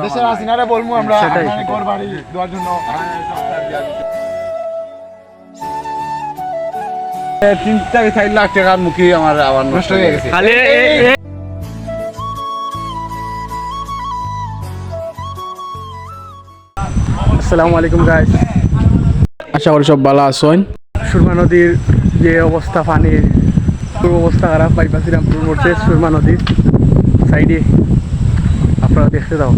দেশের হাসিনারে বলবো আমরা ঘর বাড়ি দেওয়ার জন্য 3-4 লাখ টাকার মুখে আমার আবার নষ্ট হয়ে গেছে। আসসালামু আলাইকুম গাইস, আশা করি সব ভালো আছেন। সুরমা নদীর যে অবস্থা, পানির অবস্থা খারাপ। বাইপাস রামপুর মোড়ে সুরমা নদীর সাইডে আপনারা দেখতে দাও।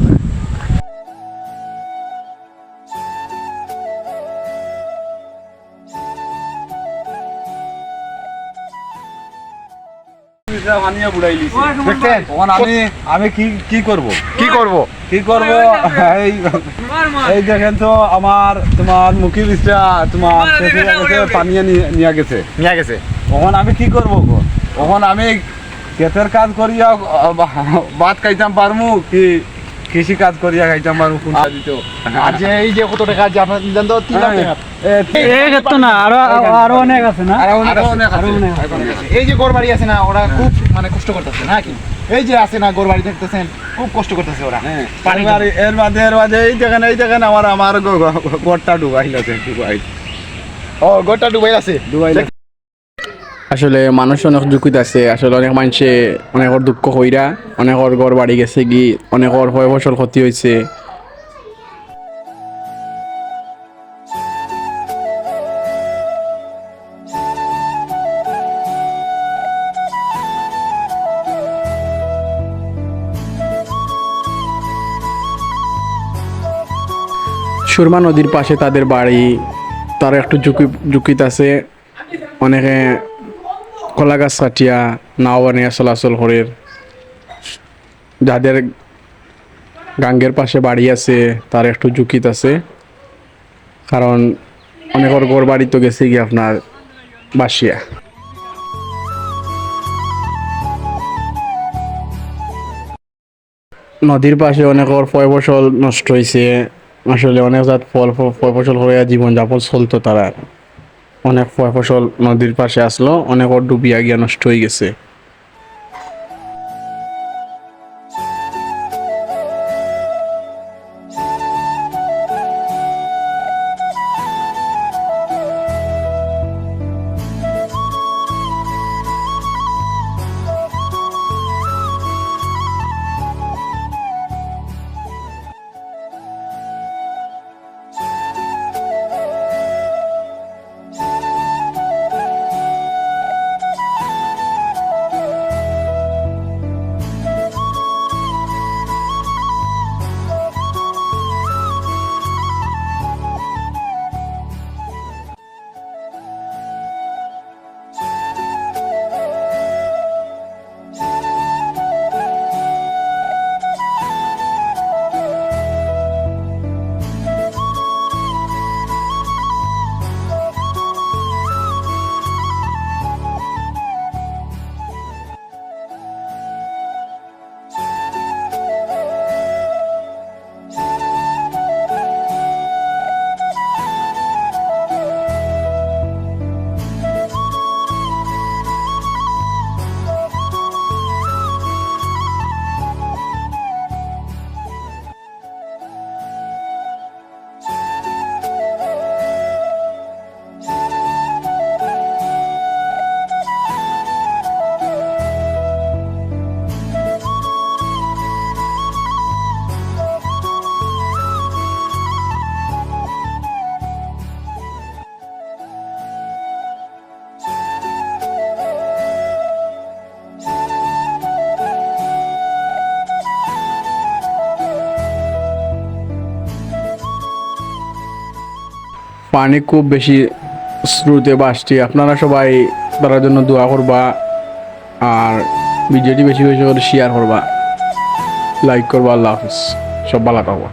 আমি কি করব এই দেখেন তো আমার তোমার মুখি বিছরা তোমার পানি নিয়ে গেছে তখন আমি কি করব তখন আমি ক্ষেতের কাজ করিয়া ভাত খাইতাম পারমু কি কৃষি কাজ করিয়া খাইতাম পারমু কোনটা দিত। আর যে এই যে কত টাকা যে আপনার দেন তো 3 লাখ টাকা না আরো অনেক আছে না, আরো অনেক আছে। এই যে ঘর বাড়ি আছে না, ওরা খুব মানে কষ্ট করতেছে নাকি? এই যে আছে না ঘর বাড়ি দেখতেছেন, খুব কষ্ট করতেছে ওরা। এর মাঝে এই দেখেন আমার ঘরটা ডুবাইল আছে ও ঘরটা ডুবাইল আছে। আসলে মানুষ অনেক দুঃখিত আছে। আসলে অনেক মানুষে অনেকর দুঃখ হইরা অনেকর ঘর বাড়ি গেছে কি, অনেকর ফসল ক্ষতি হয়েছে। সুরমা নদীর পাশে তাদের বাড়ি, তারা একটু ঝুঁকিতে আছে। অনেকে কলা গাছ কাটিয়া নাও বানিয়ে চলাচল করে। যাদের গাঙ্গের পাশে বাড়ি আছে তার একটু ঝুঁকিতে আছে, কারণ অনেকের ঘর বাড়ি তো গেছে গিয়ে আপনার বাসিয়া। নদীর পাশে অনেকের ফসল নষ্ট হয়েছে। আসলে অনেক জাত ফসল হয়ে জীবনযাপন চলতো তারা। অনেক ফসল নদীর পাশে আসলো, অনেক ডুবিয়া গিয়া নষ্ট হয়ে গেছে। পানি খুব বেশি স্রোতে বাসছে। আপনারা সবাই তার জন্য দোয়া করবা, আর ভিডিওটি বেশি বেশি করে শেয়ার করবা, লাইক করবা। আল্লাহ হাফিজ, সব ভালো থাকবা।